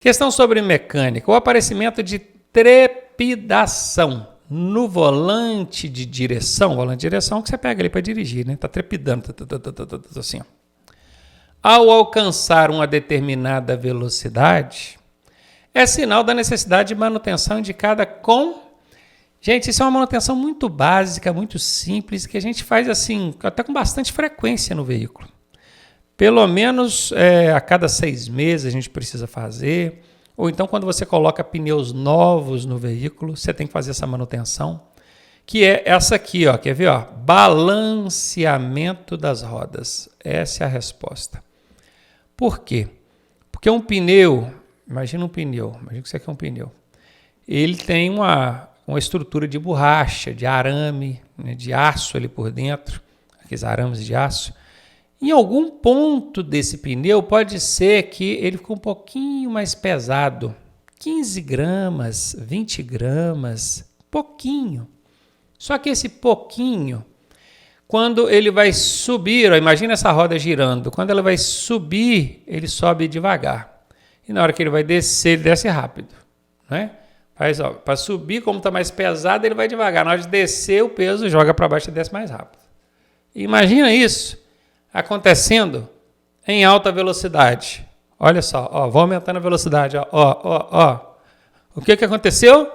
Questão sobre mecânica. O aparecimento de trepidação no volante de direção. Volante de direção que você pega ali para dirigir, né? Tá trepidando, assim, ó. Ao alcançar uma determinada velocidade, é sinal da necessidade de manutenção indicada com... Gente, isso é uma manutenção muito básica, muito simples, que a gente faz assim, até com bastante frequência no veículo. Pelo menos a cada 6 meses a gente precisa fazer, ou então quando você coloca pneus novos no veículo, você tem que fazer essa manutenção, que é essa aqui, ó, quer ver? Ó? Balanceamento das rodas. Essa é a resposta. Por quê? Porque um pneu, imagina que isso aqui é um pneu, ele tem uma estrutura de borracha, de arame, né, de aço ali por dentro, aqueles arames de aço. Em algum ponto desse pneu pode ser que ele ficou um pouquinho mais pesado, 15 gramas, 20 gramas, pouquinho. Só que esse pouquinho, quando ele vai subir, ó, imagina essa roda girando, quando ela vai subir, ele sobe devagar. E na hora que ele vai descer, ele desce rápido, né? Para subir, como está mais pesado, ele vai devagar. Na hora de descer, o peso joga para baixo e desce mais rápido. Imagina isso acontecendo em alta velocidade. Olha só, ó, vou aumentando a velocidade. Ó. O que aconteceu?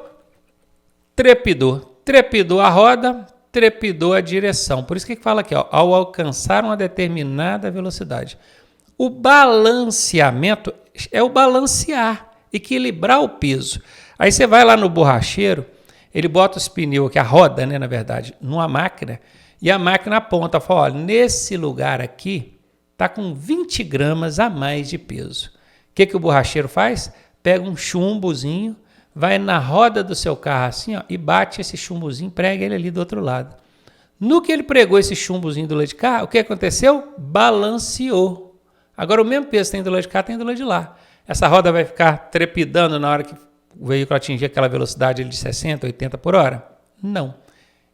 Trepidou a roda, trepidou a direção. Por isso que fala aqui, ó, ao alcançar uma determinada velocidade. O balanceamento é o balancear, equilibrar o peso. Aí você vai lá no borracheiro, ele bota os pneus, que é a roda, né, na verdade, numa máquina, e a máquina aponta, fala, olha, nesse lugar aqui está com 20 gramas a mais de peso. O que o borracheiro faz? Pega um chumbozinho, vai na roda do seu carro assim, ó, e bate esse chumbozinho, prega ele ali do outro lado. No que ele pregou esse chumbozinho do lado de cá, o que aconteceu? Balanceou. Agora o mesmo peso tem do lado de cá, tem do lado de lá. Essa roda vai ficar trepidando na hora que o veículo atingir aquela velocidade de 60, 80 por hora? Não.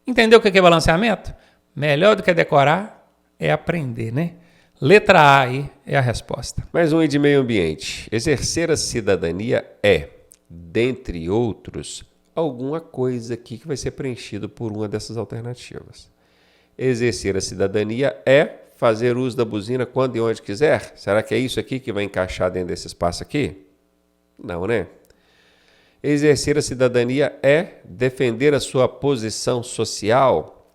Entendeu o que é balanceamento? Melhor do que decorar é aprender, né? Letra A aí é a resposta. Mais um aí de meio ambiente. Exercer a cidadania é, dentre outros, alguma coisa aqui que vai ser preenchido por uma dessas alternativas. Exercer a cidadania é fazer uso da buzina quando e onde quiser? Será que é isso aqui que vai encaixar dentro desse espaço aqui? Não, né? Exercer a cidadania é defender a sua posição social.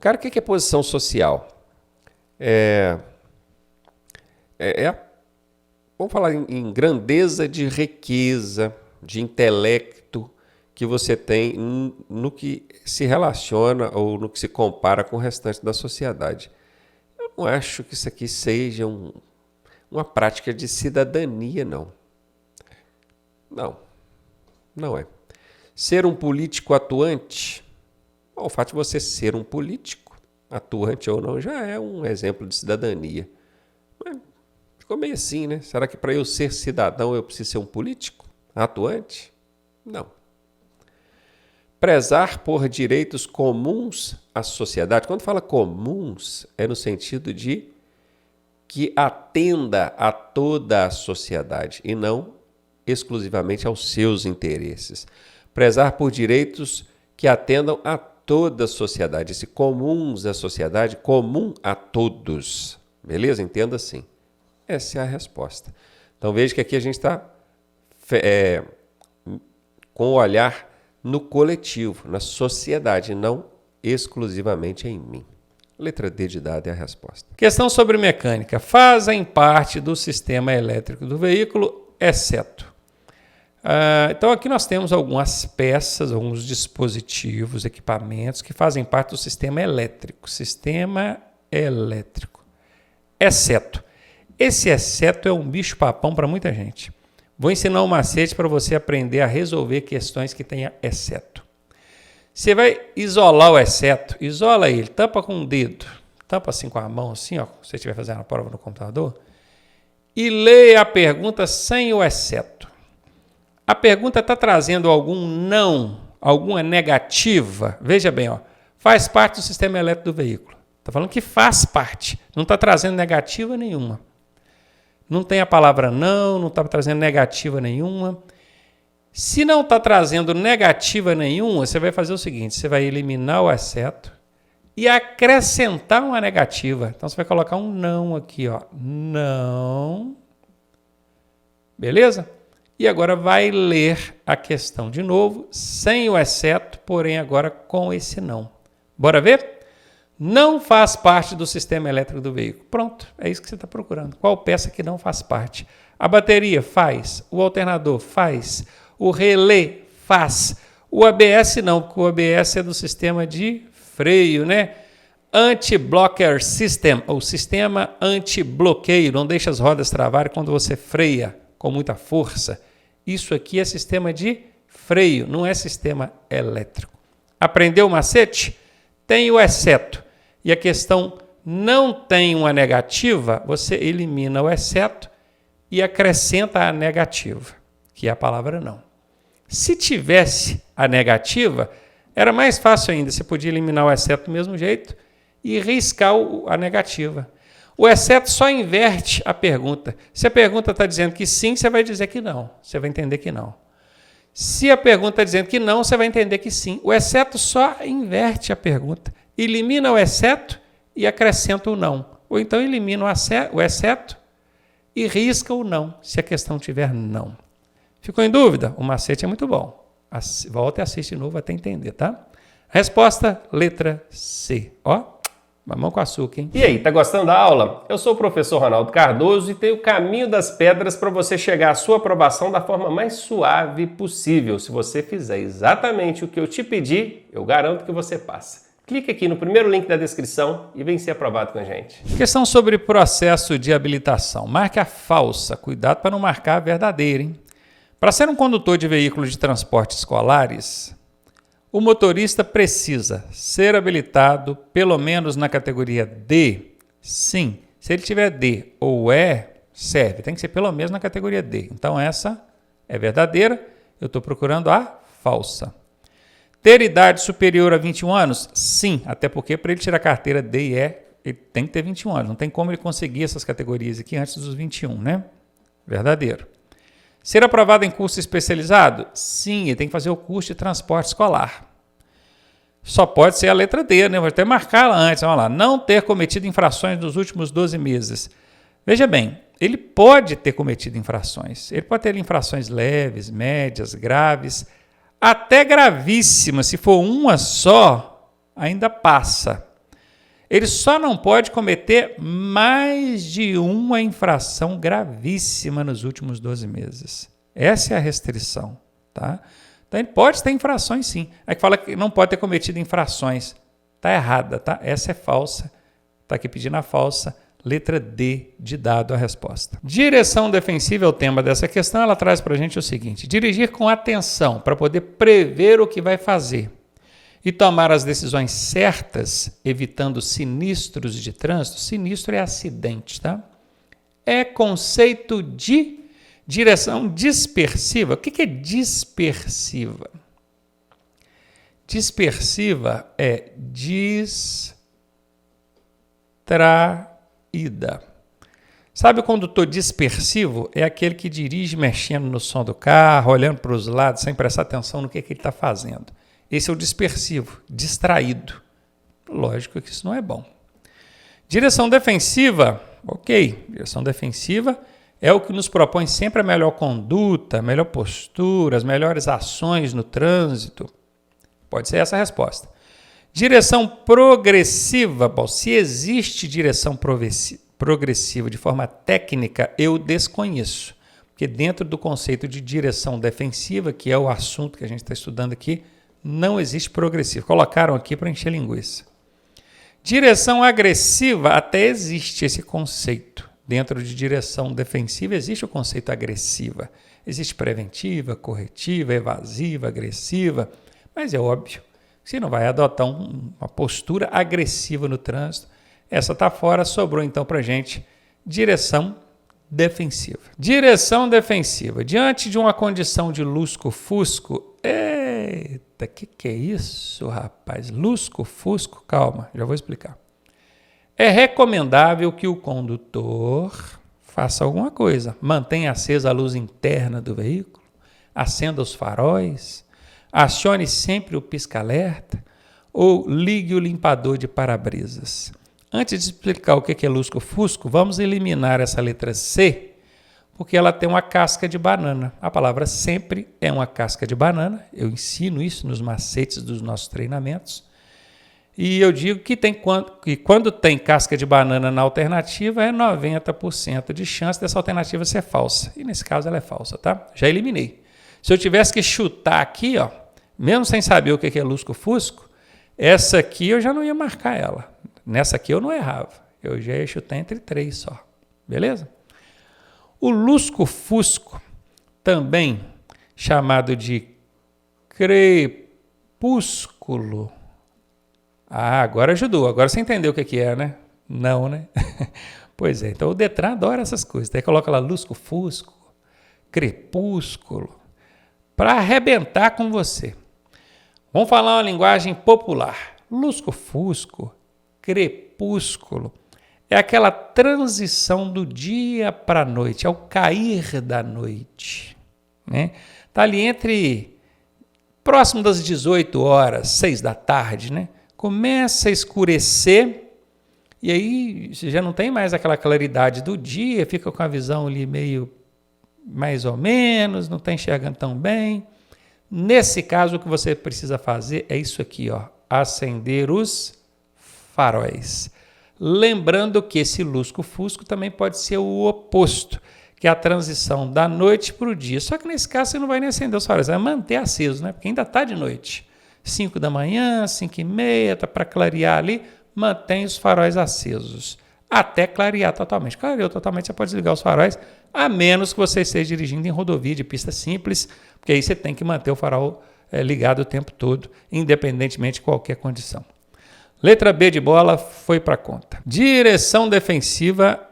Cara, o que é posição social? Vamos falar em grandeza de riqueza, de intelecto que você tem no que se relaciona ou no que se compara com o restante da sociedade. Eu não acho que isso aqui seja uma prática de cidadania, não. Não é. Ser um político atuante, o fato de você ser um político, atuante ou não, já é um exemplo de cidadania. Mas ficou meio assim, né? Será que para eu ser cidadão eu preciso ser um político atuante? Não. Prezar por direitos comuns à sociedade. Quando fala comuns, é no sentido de que atenda a toda a sociedade e não exclusivamente aos seus interesses. Prezar por direitos que atendam a toda a sociedade. Esse comuns à sociedade, comum a todos. Beleza? Entenda assim. Essa é a resposta. Então veja que aqui a gente está com o olhar no coletivo, na sociedade, não exclusivamente em mim. Letra D de dado é a resposta. Questão sobre mecânica. Fazem parte do sistema elétrico do veículo, exceto. Então aqui nós temos algumas peças, alguns dispositivos, equipamentos que fazem parte do sistema elétrico. Sistema elétrico. Exceto. Esse exceto é um bicho-papão para muita gente. Vou ensinar um macete para você aprender a resolver questões que tenha exceto. Você vai isolar o exceto, isola ele, tampa com um dedo, tampa assim com a mão, assim, ó, se você estiver fazendo a prova no computador, e leia a pergunta sem o exceto. A pergunta está trazendo algum não, alguma negativa? Veja bem, ó, faz parte do sistema elétrico do veículo. Está falando que faz parte, não está trazendo negativa nenhuma. Não tem a palavra não está trazendo negativa nenhuma. Se não está trazendo negativa nenhuma, você vai fazer o seguinte, você vai eliminar o exceto e acrescentar uma negativa. Então, você vai colocar um não aqui, ó. Não. Beleza? E agora vai ler a questão de novo, sem o exceto, porém agora com esse não. Bora ver? Não faz parte do sistema elétrico do veículo. Pronto, é isso que você está procurando. Qual peça que não faz parte? A bateria faz, o alternador faz, o relé faz, o ABS não, porque o ABS é do sistema de freio, né? Anti-blocker system, ou sistema anti-bloqueio, não deixa as rodas travarem quando você freia com muita força. Isso aqui é sistema de freio, não é sistema elétrico. Aprendeu o macete? Tem o exceto. E a questão não tem uma negativa, você elimina o exceto e acrescenta a negativa, que é a palavra não. Se tivesse a negativa, era mais fácil ainda, você podia eliminar o exceto do mesmo jeito e riscar a negativa. O exceto só inverte a pergunta. Se a pergunta está dizendo que sim, você vai dizer que não. Você vai entender que não. Se a pergunta está dizendo que não, você vai entender que sim. O exceto só inverte a pergunta. Elimina o exceto e acrescenta o não. Ou então elimina o exceto e risca o não, se a questão tiver não. Ficou em dúvida? O macete é muito bom. Volta e assiste de novo até entender, tá? Resposta, letra C. Ó. Mamão com açúcar, hein? E aí, tá gostando da aula? Eu sou o professor Ronaldo Cardoso e tenho o caminho das pedras para você chegar à sua aprovação da forma mais suave possível. Se você fizer exatamente o que eu te pedi, eu garanto que você passa. Clique aqui no primeiro link da descrição e vem ser aprovado com a gente. Questão sobre processo de habilitação. Marque a falsa. Cuidado para não marcar a verdadeira, hein? Para ser um condutor de veículos de transporte escolares, o motorista precisa ser habilitado pelo menos na categoria D? Sim. Se ele tiver D ou E, serve. Tem que ser pelo menos na categoria D. Então essa é verdadeira. Eu estou procurando a falsa. Ter idade superior a 21 anos? Sim. Até porque para ele tirar a carteira D e E, ele tem que ter 21 anos. Não tem como ele conseguir essas categorias aqui antes dos 21, né? Verdadeiro. Ser aprovado em curso especializado? Sim, ele tem que fazer o curso de transporte escolar. Só pode ser a letra D, né? Vou até marcar ela antes. Vamos lá. Não ter cometido infrações nos últimos 12 meses. Veja bem, ele pode ter cometido infrações. Ele pode ter infrações leves, médias, graves, até gravíssimas. Se for uma só, ainda passa. Ele só não pode cometer mais de uma infração gravíssima nos últimos 12 meses. Essa é a restrição, tá? Então, ele pode ter infrações, sim. Aí que fala que não pode ter cometido infrações. Está errada, tá? Essa é falsa. Está aqui pedindo a falsa. Letra D de dado a resposta. Direção defensiva é o tema dessa questão. Ela traz para a gente o seguinte. Dirigir com atenção para poder prever o que vai fazer e tomar as decisões certas, evitando sinistros de trânsito. Sinistro é acidente, tá? É conceito de direção dispersiva. O que é dispersiva? Dispersiva é distraída. Sabe o condutor dispersivo? É aquele que dirige mexendo no som do carro, olhando para os lados, sem prestar atenção no que ele está fazendo. Esse é o dispersivo, distraído. Lógico que isso não é bom. Direção defensiva, ok. Direção defensiva é o que nos propõe sempre a melhor conduta, a melhor postura, as melhores ações no trânsito. Pode ser essa a resposta. Direção progressiva, bom, se existe direção progressiva de forma técnica, eu desconheço. Porque dentro do conceito de direção defensiva, que é o assunto que a gente está estudando aqui, não existe progressivo. Colocaram aqui para encher linguiça. Direção agressiva, até existe esse conceito. Dentro de direção defensiva existe o conceito agressiva. Existe preventiva, corretiva, evasiva, agressiva. Mas é óbvio que você não vai adotar uma postura agressiva no trânsito. Essa está fora, sobrou então para a gente direção defensiva. Direção defensiva. Diante de uma condição de lusco-fusco, eita, que é isso, rapaz? Lusco-fusco? Calma, já vou explicar. É recomendável que o condutor faça alguma coisa. Mantenha acesa a luz interna do veículo, acenda os faróis, acione sempre o pisca-alerta ou ligue o limpador de para-brisas. Antes de explicar o que é lusco-fusco, vamos eliminar essa letra C, porque ela tem uma casca de banana. A palavra sempre é uma casca de banana. Eu ensino isso nos macetes dos nossos treinamentos. E eu digo que quando tem casca de banana na alternativa, é 90% de chance dessa alternativa ser falsa. E nesse caso ela é falsa, tá? Já eliminei. Se eu tivesse que chutar aqui, ó, mesmo sem saber o que é lusco-fusco, essa aqui eu já não ia marcar ela. Nessa aqui eu não errava. Eu já ia chutar entre 3 só. Beleza? O lusco-fusco, também chamado de crepúsculo. Ah, agora ajudou. Agora você entendeu o que é, né? Não, né? Pois é. Então o Detran adora essas coisas. Daí coloca lá lusco-fusco, crepúsculo, para arrebentar com você. Vamos falar uma linguagem popular. Lusco-fusco, crepúsculo, é aquela transição do dia para a noite, é o cair da noite. Né? Está ali próximo das 18 horas, 6 da tarde, né? Começa a escurecer e aí você já não tem mais aquela claridade do dia, fica com a visão ali meio mais ou menos, não está enxergando tão bem. Nesse caso, o que você precisa fazer é isso aqui, ó, acender os faróis. Lembrando que esse lusco-fusco também pode ser o oposto, que é a transição da noite para o dia. Só que nesse caso você não vai nem acender os faróis, vai manter aceso, né? Porque ainda está de noite. 5 da manhã, 5h30, tá para clarear ali, mantém os faróis acesos. Até clarear totalmente. Clareou totalmente, você pode desligar os faróis, a menos que você esteja dirigindo em rodovia de pista simples, porque aí você tem que manter o farol ligado o tempo todo, independentemente de qualquer condição. Letra B de bola foi para conta. Direção defensiva.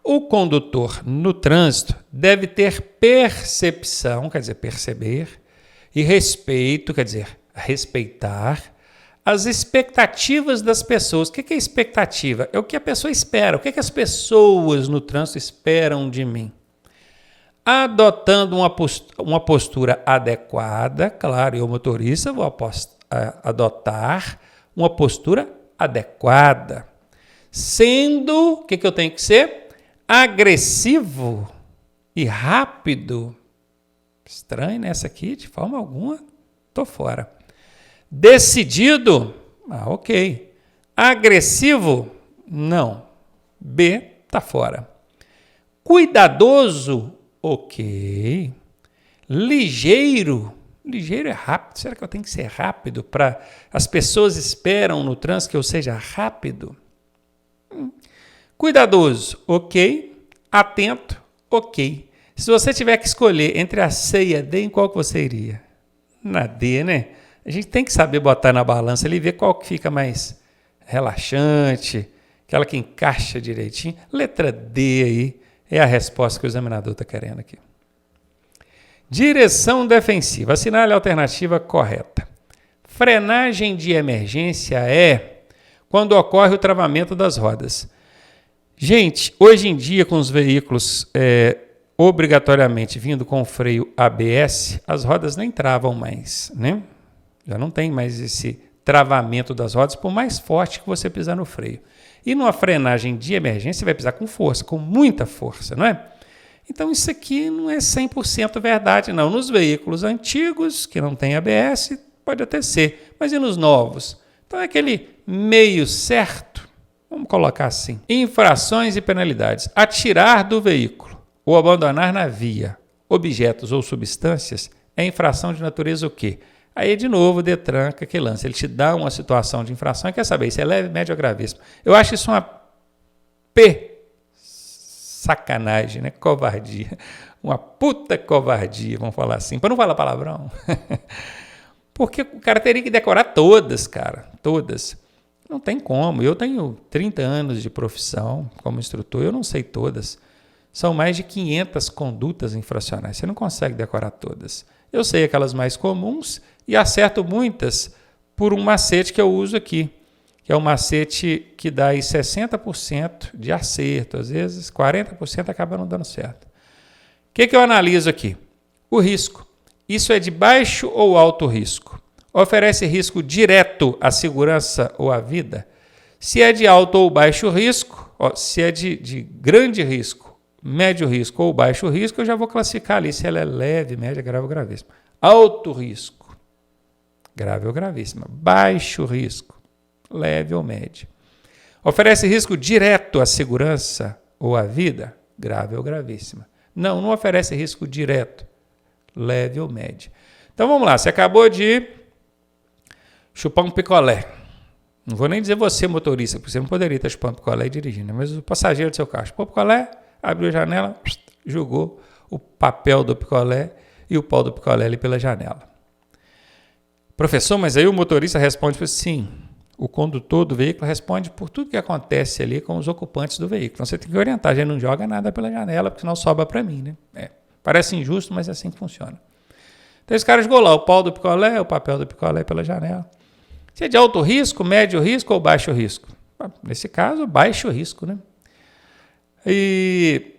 O condutor no trânsito deve ter percepção, quer dizer, perceber, e respeito, quer dizer, respeitar as expectativas das pessoas. O que é expectativa? É o que a pessoa espera. O que as pessoas no trânsito esperam de mim? Adotando uma postura adequada, claro, eu, motorista, vou adotar uma postura adequada. Sendo, o que eu tenho que ser? Agressivo e rápido. Estranho, né? Essa aqui, de forma alguma, estou fora. Decidido? Ok. Agressivo? Não. B, está fora. Cuidadoso? Ok. Ligeiro? Ligeiro é rápido. Será que eu tenho que ser rápido para as pessoas esperam no trânsito que eu seja rápido? Cuidadoso? Ok. Atento? Ok. Se você tiver que escolher entre a C e a D, em qual que você iria? Na D, né? A gente tem que saber botar na balança ali e ver qual que fica mais relaxante, aquela que encaixa direitinho. Letra D aí é a resposta que o examinador está querendo aqui. Direção defensiva. Assinale a alternativa correta. Frenagem de emergência é quando ocorre o travamento das rodas. Gente, hoje em dia, com os veículos obrigatoriamente vindo com freio ABS, as rodas nem travam mais, né? Já não tem mais esse travamento das rodas, por mais forte que você pisar no freio. E numa frenagem de emergência, você vai pisar com força, com muita força, não é? Então, isso aqui não é 100% verdade, não. Nos veículos antigos, que não tem ABS, pode até ser, mas e nos novos? Então, é aquele meio certo. Vamos colocar assim. Infrações e penalidades. Atirar do veículo ou abandonar na via objetos ou substâncias é infração de natureza o quê? Aí, de novo, o Detran que lança. Ele te dá uma situação de infração e quer saber se é leve, médio ou gravíssimo. Eu acho isso uma sacanagem, né? Covardia. Uma puta covardia, vamos falar assim. Para não falar palavrão. Porque o cara teria que decorar todas, cara. Todas. Não tem como. Eu tenho 30 anos de profissão como instrutor. Eu não sei todas. São mais de 500 condutas infracionais. Você não consegue decorar todas. Eu sei aquelas mais comuns e acerto muitas por um macete que eu uso aqui. que é um macete que dá aí 60% de acerto, às vezes 40% acaba não dando certo. O que eu analiso aqui? O risco. Isso é de baixo ou alto risco? Oferece risco direto à segurança ou à vida? Se é de alto ou baixo risco, se é de grande risco, médio risco ou baixo risco, eu já vou classificar ali se ela é leve, média, grave ou gravíssima. Alto risco, grave ou gravíssima. Baixo risco, leve ou médio. Oferece risco direto à segurança ou à vida? Grave ou gravíssima. Não oferece risco direto, leve ou médio. Então vamos lá, você acabou de chupar um picolé. Não vou nem dizer você, motorista, porque você não poderia estar chupando picolé e dirigindo, mas o passageiro do seu carro chupou o picolé, abriu a janela, jogou o papel do picolé e o pau do picolé ali pela janela. Professor, mas aí o motorista responde sim. O condutor do veículo responde por tudo que acontece ali com os ocupantes do veículo. Então você tem que orientar, a gente não joga nada pela janela, porque senão sobra para mim, né? Parece injusto, mas é assim que funciona. Então esse cara jogou lá o pau do picolé, o papel do picolé pela janela. Se é de alto risco, médio risco ou baixo risco? Nesse caso, baixo risco, né? E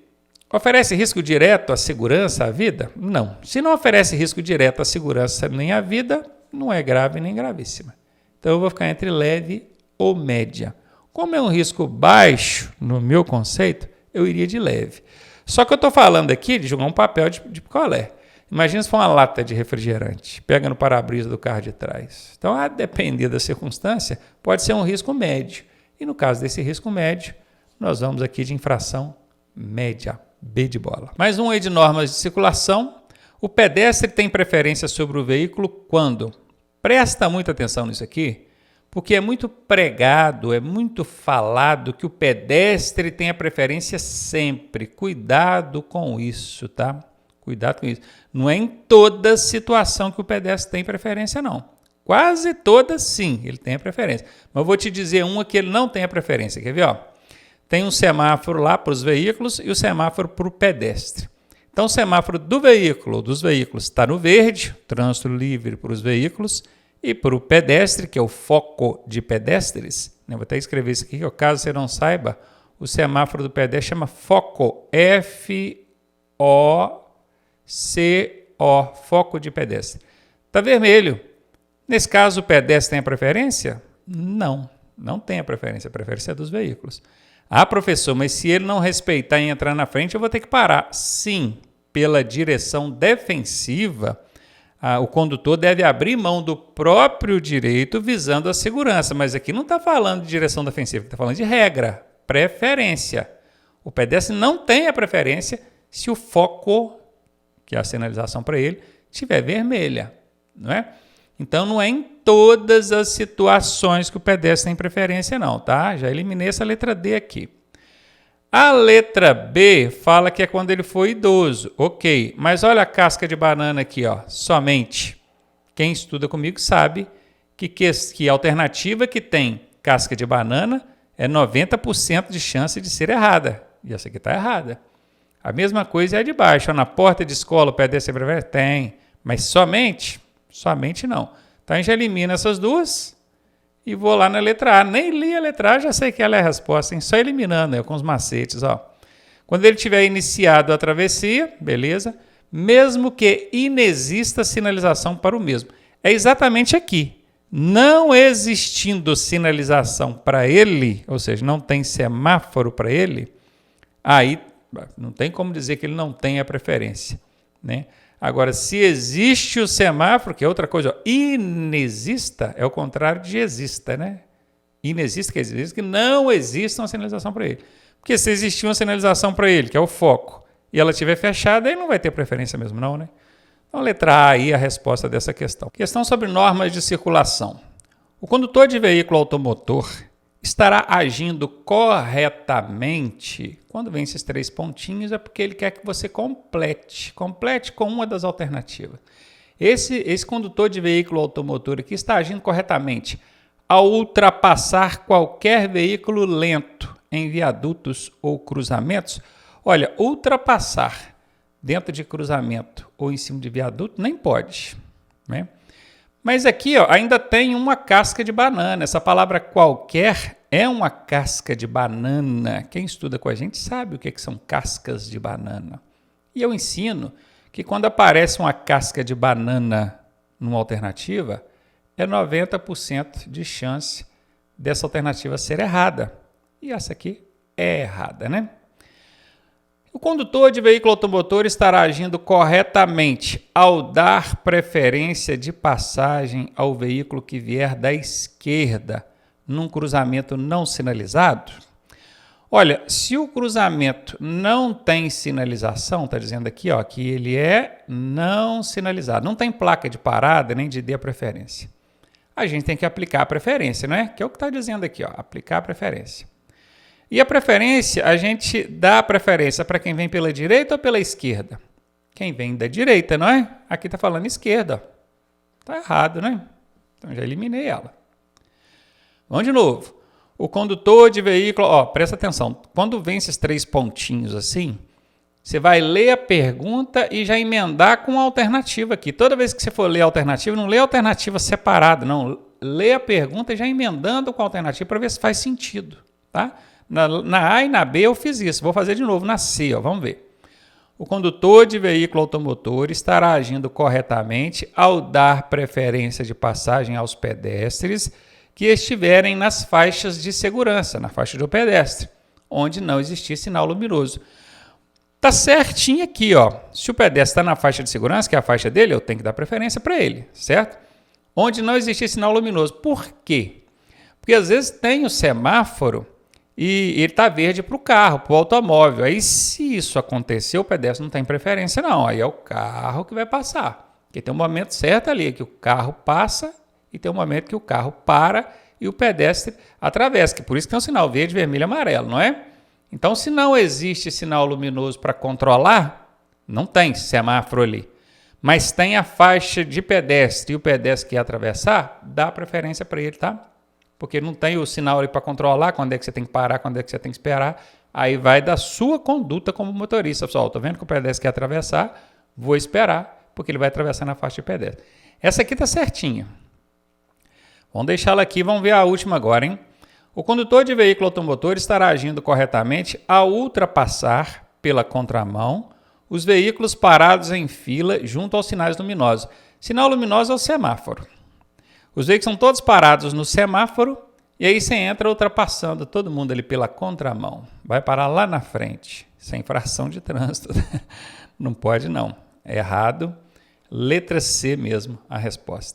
oferece risco direto à segurança, à vida? Não. Se não oferece risco direto à segurança nem à vida, não é grave nem gravíssima. Então eu vou ficar entre leve ou média. Como é um risco baixo, no meu conceito, eu iria de leve. Só que eu estou falando aqui de jogar um papel de picolé. Imagina se for uma lata de refrigerante, pega no para-brisa do carro de trás. Então, a depender da circunstância, pode ser um risco médio. E no caso desse risco médio, nós vamos aqui de infração média, B de bola. Mais um aí de normas de circulação. O pedestre tem preferência sobre o veículo quando? Presta muita atenção nisso aqui, porque é muito pregado, é muito falado que o pedestre tem a preferência sempre. Cuidado com isso, tá? Cuidado com isso. Não é em toda situação que o pedestre tem preferência, não. Quase todas, sim, ele tem a preferência. Mas eu vou te dizer uma que ele não tem a preferência. Quer ver? Ó? Tem um semáforo lá para os veículos e o semáforo para o pedestre. Então, o semáforo do veículo, dos veículos, está no verde, trânsito livre para os veículos, e para o pedestre, que é o foco de pedestres. Eu vou até escrever isso aqui, caso você não saiba, o semáforo do pedestre chama foco, F-O-C-O, foco de pedestre. Está vermelho. Nesse caso, o pedestre tem a preferência? Não tem a preferência é dos veículos. Ah, professor, mas se ele não respeitar e entrar na frente, eu vou ter que parar. Sim, pela direção defensiva, o condutor deve abrir mão do próprio direito visando a segurança. Mas aqui não está falando de direção defensiva, está falando de regra, preferência. O pedestre não tem a preferência se o foco, que é a sinalização para ele, estiver vermelha, não é? Então, não é em todas as situações que o pedestre tem preferência, não, tá? Já eliminei essa letra D aqui. A letra B fala que é quando ele for idoso. Ok, mas olha a casca de banana aqui, ó. Somente. Quem estuda comigo sabe que a alternativa que tem casca de banana é 90% de chance de ser errada. E essa aqui está errada. A mesma coisa é a de baixo. Na porta de escola o pedestre tem, mas somente não. Então a gente elimina essas duas e vou lá na letra A. Nem li a letra A, já sei que ela é a resposta, hein? Só eliminando com os macetes. Ó. Quando ele tiver iniciado a travessia, beleza, mesmo que inexista sinalização para o mesmo. É exatamente aqui. Não existindo sinalização para ele, ou seja, não tem semáforo para ele, aí não tem como dizer que ele não tem a preferência, né? Agora, se existe o semáforo, que é outra coisa, ó, inexista é o contrário de exista, né? Inexista quer dizer que não existe uma sinalização para ele. Porque se existir uma sinalização para ele, que é o foco, e ela estiver fechada, aí não vai ter preferência mesmo não, né? Então, letra A aí é a resposta dessa questão. Questão sobre normas de circulação. O condutor de veículo automotor estará agindo corretamente. Quando vem esses 3 pontinhos é porque ele quer que você complete com uma das alternativas. Esse condutor de veículo automotor aqui está agindo corretamente ao ultrapassar qualquer veículo lento em viadutos ou cruzamentos. Olha, ultrapassar dentro de cruzamento ou em cima de viaduto nem pode, né? Mas aqui ó, ainda tem uma casca de banana. Essa palavra qualquer é uma casca de banana. Quem estuda com a gente sabe o que são cascas de banana. E eu ensino que quando aparece uma casca de banana numa alternativa, é 90% de chance dessa alternativa ser errada. E essa aqui é errada, né? O condutor de veículo automotor estará agindo corretamente ao dar preferência de passagem ao veículo que vier da esquerda num cruzamento não sinalizado? Olha, se o cruzamento não tem sinalização, está dizendo aqui ó, que ele é não sinalizado, não tem placa de parada nem de dê a preferência. A gente tem que aplicar a preferência, não é? Que é o que está dizendo aqui, ó, aplicar a preferência. E a preferência, a gente dá a preferência para quem vem pela direita ou pela esquerda? Quem vem da direita, não é? Aqui está falando esquerda. Está errado, né? Então já eliminei ela. Vamos de novo. O condutor de veículo, ó, presta atenção. Quando vem esses 3 pontinhos assim, você vai ler a pergunta e já emendar com a alternativa aqui. Toda vez que você for ler a alternativa, não lê a alternativa separada, não. Lê a pergunta e já emendando com a alternativa para ver se faz sentido, tá? Na A e na B eu fiz isso, vou fazer de novo na C, ó, vamos ver. O condutor de veículo automotor estará agindo corretamente ao dar preferência de passagem aos pedestres que estiverem nas faixas de segurança, na faixa do pedestre, onde não existir sinal luminoso. Tá certinho aqui, ó. Se o pedestre está na faixa de segurança, que é a faixa dele, eu tenho que dar preferência para ele, certo? Onde não existir sinal luminoso. Por quê? Porque às vezes tem o semáforo e ele está verde para o carro, para o automóvel. Aí, se isso acontecer, o pedestre não tem preferência, não. Aí é o carro que vai passar. Porque tem um momento certo ali que o carro passa e tem um momento que o carro para e o pedestre atravessa. Que por isso que tem um sinal verde, vermelho e amarelo, não é? Então, se não existe sinal luminoso para controlar, não tem semáforo ali. Mas tem a faixa de pedestre e o pedestre que ia atravessar, dá preferência para ele, tá? Porque não tem o sinal ali para controlar quando é que você tem que parar, quando é que você tem que esperar. Aí vai da sua conduta como motorista. Pessoal, estou vendo que o pedestre quer atravessar, vou esperar, porque ele vai atravessar na faixa de pedestre. Essa aqui está certinha. Vamos deixá-la aqui, vamos ver a última agora, hein? O condutor de veículo automotor estará agindo corretamente ao ultrapassar pela contramão os veículos parados em fila junto aos sinais luminosos. Sinal luminoso é o semáforo. Os veículos são todos parados no semáforo e aí você entra ultrapassando todo mundo ali pela contramão. Vai parar lá na frente, sem infração de trânsito. Não pode não, é errado. Letra C mesmo a resposta.